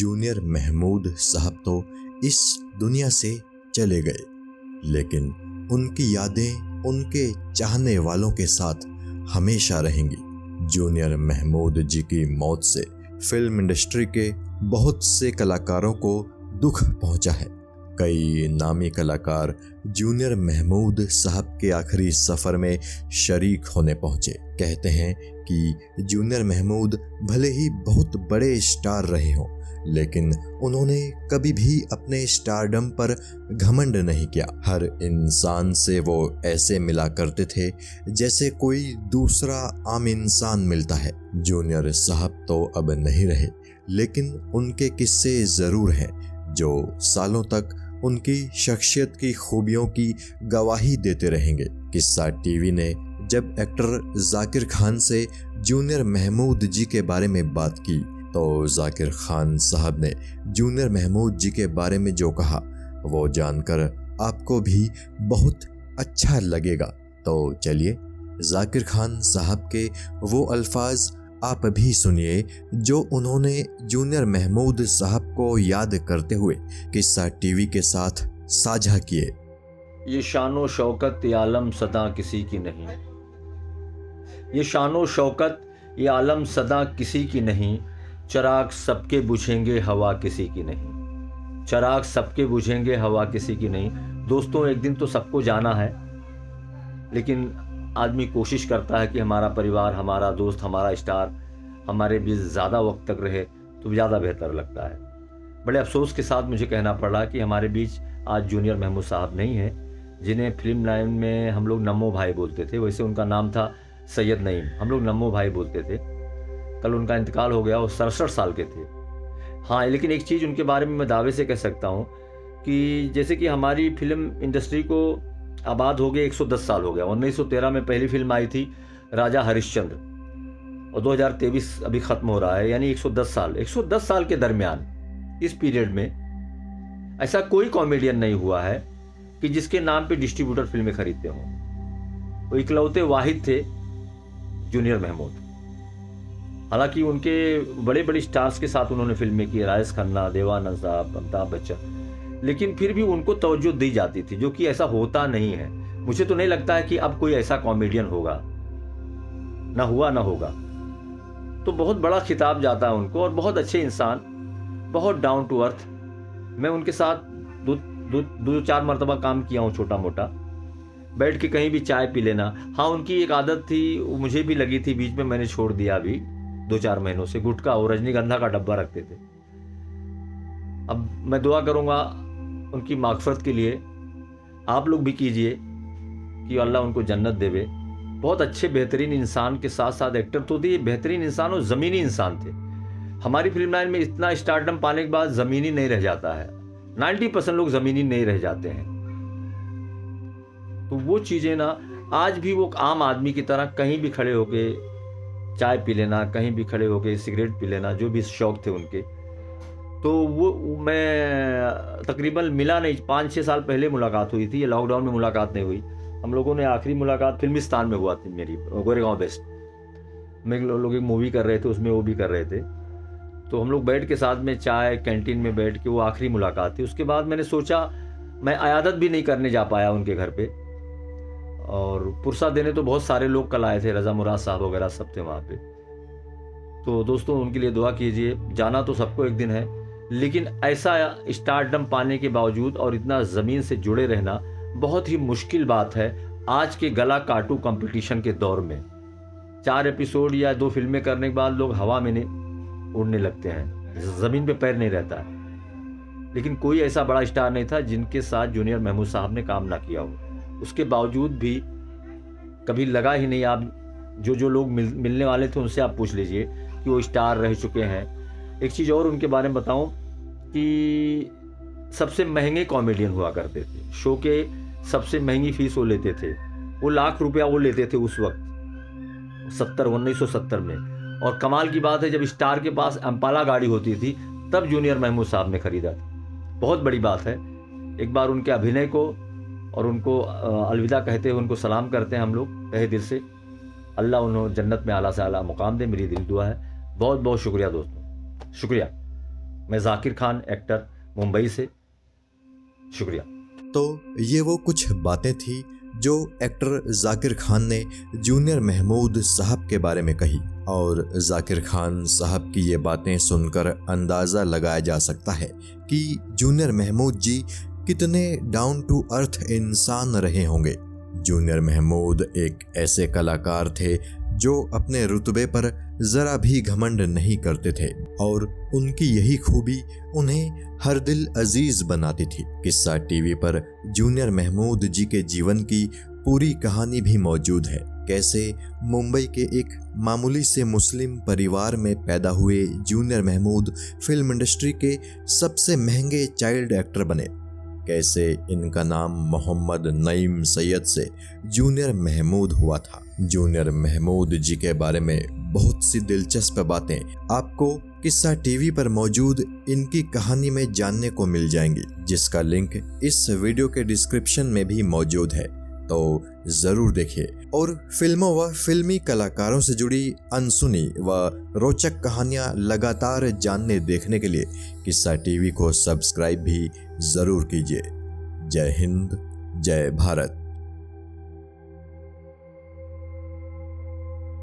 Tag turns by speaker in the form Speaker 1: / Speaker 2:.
Speaker 1: Junior Mahmood साहब तो इस दुनिया से चले गए, लेकिन उनकी यादें उनके चाहने वालों के साथ हमेशा रहेंगी। जूनियर महमूद जी की मौत से फिल्म इंडस्ट्री के बहुत से कलाकारों को दुख पहुंचा है। कई नामी कलाकार जूनियर महमूद साहब के आखिरी सफ़र में शरीक होने पहुंचे। कहते हैं कि जूनियर महमूद भले ही बहुत बड़े स्टार रहे हों, लेकिन उन्होंने कभी भी अपने स्टारडम पर घमंड नहीं किया। हर इंसान से वो ऐसे मिला करते थे जैसे कोई दूसरा आम इंसान मिलता है। जूनियर साहब तो अब नहीं रहे, लेकिन उनके किस्से ज़रूर हैं जो सालों तक उनकी शख्सियत की खूबियों की गवाही देते रहेंगे। किस्सा टीवी ने जब एक्टर जाकिर खान से जूनियर महमूद जी के बारे में बात की, तो जाकिर खान साहब ने जूनियर महमूद जी के बारे में जो कहा वो जानकर आपको भी बहुत अच्छा लगेगा। तो चलिए जाकिर खान साहब के वो अल्फाज आप भी सुनिए जो उन्होंने जूनियर महमूद साहब को याद करते हुए किस्सा टीवी के साथ साझा किए।
Speaker 2: ये शानो शौकत ये आलम सदा किसी की नहीं, ये शानो शौकत ये आलम सदा किसी की नहीं, चराग सबके बुझेंगे हवा किसी की नहीं, चराग सबके बुझेंगे हवा किसी की नहीं। दोस्तों, एक दिन तो सबको जाना है, लेकिन आदमी कोशिश करता है कि हमारा परिवार, हमारा दोस्त, हमारा स्टार हमारे बीच ज़्यादा वक्त तक रहे तो ज़्यादा बेहतर लगता है। बड़े अफसोस के साथ मुझे कहना पड़ा कि हमारे बीच आज जूनियर महमूद साहब नहीं हैं, जिन्हें फिल्म लाइन में हम लोग नम्मो भाई बोलते थे। वैसे उनका नाम था सैयद नईम, हम लोग नम्मो भाई बोलते थे। कल उनका इंतकाल हो गया, वो 67 साल के थे। हाँ, लेकिन एक चीज़ उनके बारे में मैं दावे से कह सकता हूँ कि जैसे कि हमारी फिल्म इंडस्ट्री को आबाद हो गए 110 साल हो गया। 1913 में पहली फिल्म आई थी राजा हरिश्चंद्र, और 2023 अभी ख़त्म हो रहा है, यानी 110 साल। 110 साल के दरमियान इस पीरियड में ऐसा कोई कॉमेडियन नहीं हुआ है कि जिसके नाम पे डिस्ट्रीब्यूटर फिल्में खरीदते हों। वो इकलौते वाहिद थे जूनियर महमूद। हालांकि उनके बड़े बड़े स्टार्स के साथ उन्होंने फिल्में की, राजेश खन्ना, देवानंद साहब, अमिताभ बच्चन, लेकिन फिर भी उनको तवज्जो दी जाती थी, जो कि ऐसा होता नहीं है। मुझे तो नहीं लगता है कि अब कोई ऐसा कॉमेडियन होगा, ना हुआ ना होगा। तो बहुत बड़ा खिताब जाता है उनको, और बहुत अच्छे इंसान, बहुत डाउन टू अर्थ। मैं उनके साथ दो चार मरतबा काम किया हूँ, छोटा मोटा, बैठ के कहीं भी चाय पी लेना। हाँ, उनकी एक आदत थी, मुझे भी लगी थी, बीच में मैंने छोड़ दिया अभी 2-4 महीनों से। गुटखा और रजनीगंधा का डब्बा रखते थे। अब मैं दुआ करूँगा उनकी मागफरत के लिए, आप लोग भी कीजिए कि अल्लाह उनको जन्नत देवे। बहुत अच्छे बेहतरीन इंसान के साथ साथ एक्टर तो थे, बेहतरीन इंसान और ज़मीनी इंसान थे। हमारी फिल्म लाइन में इतना स्टारडम पाने के बाद ज़मीनी नहीं रह जाता है, 90% लोग ज़मीनी नहीं रह जाते हैं। तो वो चीज़ें ना, आज भी वो आम आदमी की तरह कहीं भी खड़े होके चाय पी लेना, कहीं भी खड़े होके सिगरेट पी लेना, जो भी शौक थे उनके। तो वो मैं तकरीबन मिला नहीं, 5-6 साल पहले मुलाकात हुई थी, ये लॉकडाउन में मुलाकात नहीं हुई। हम लोगों ने आखिरी मुलाकात फिल्मिस्तान में हुआ थी मेरी, गोरेगांव वेस्ट में। लोग एक मूवी कर रहे थे, उसमें वो भी कर रहे थे। तो हम लोग बैठ के साथ में चाय कैंटीन में बैठ के, वो आखिरी मुलाकात थी। उसके बाद मैंने सोचा, मैं अयादत भी नहीं करने जा पाया उनके घर पे, और पुरसा देने तो बहुत सारे लोग कल आए थे, रज़ा मुराद साहब वगैरह सब थे वहाँ पे। तो दोस्तों, उनके लिए दुआ कीजिए। जाना तो सबको एक दिन है, लेकिन ऐसा स्टारडम पाने के बावजूद और इतना ज़मीन से जुड़े रहना बहुत ही मुश्किल बात है आज के गला काटू कंपटीशन के दौर में। 4 एपिसोड या 2 फिल्में करने के बाद लोग हवा में उड़ने लगते हैं, ज़मीन पे पैर नहीं रहता है। लेकिन कोई ऐसा बड़ा स्टार नहीं था जिनके साथ जूनियर महमूद साहब ने काम ना किया हो। उसके बावजूद भी कभी लगा ही नहीं। आप जो लोग मिलने वाले थे उनसे आप पूछ लीजिए कि वो स्टार रह चुके हैं। एक चीज़ और उनके बारे में बताऊं कि सबसे महंगे कॉमेडियन हुआ करते थे। शो के सबसे महंगी फीस वो लेते थे। वो लाख रुपया वो लेते थे उस वक्त 1970 में। और कमाल की बात है, जब स्टार के पास अम्पाला गाड़ी होती थी तब जूनियर महमूद साहब ने खरीदा था। बहुत बड़ी बात है। एक बार उनके अभिनय को और उनको अलविदा कहते हुए उनको सलाम करते हैं हम लोग तहे दिल से। अल्लाह उन्हें जन्नत में आला से आला मुकाम दे, मेरी दिल दुआ है। बहुत बहुत शुक्रिया दोस्तों, शुक्रिया। मैं जाकिर खान, एक्टर, मुंबई से। शुक्रिया।
Speaker 1: तो ये वो कुछ बातें थी जो एक्टर जाकिर खान ने जूनियर महमूद साहब के बारे में कही, और जाकिर खान साहब की ये बातें सुनकर अंदाज़ा लगाया जा सकता है कि जूनियर महमूद जी कितने डाउन टू अर्थ इंसान रहे होंगे। जूनियर महमूद एक ऐसे कलाकार थे जो अपने रुतबे पर ज़रा भी घमंड नहीं करते थे, और उनकी यही खूबी उन्हें हर दिल अजीज़ बनाती थी। किस्सा टीवी पर जूनियर महमूद जी के जीवन की पूरी कहानी भी मौजूद है। कैसे मुंबई के एक मामूली से मुस्लिम परिवार में पैदा हुए जूनियर महमूद फिल्म इंडस्ट्री के सबसे महंगे चाइल्ड एक्टर बने। कैसे इनका नाम मोहम्मद नईम सैयद से जूनियर महमूद हुआ था। जूनियर महमूद जी के बारे में बहुत सी दिलचस्प बातें आपको किस्सा टीवी पर मौजूद इनकी कहानी में जानने को मिल जाएंगी, जिसका लिंक इस वीडियो के डिस्क्रिप्शन में भी मौजूद है, तो ज़रूर देखिए। और फिल्मों व फिल्मी कलाकारों से जुड़ी अनसुनी व रोचक कहानियाँ लगातार जानने देखने के लिए किस्सा टीवी को सब्सक्राइब भी ज़रूर कीजिए। जय हिंद, जय भारत।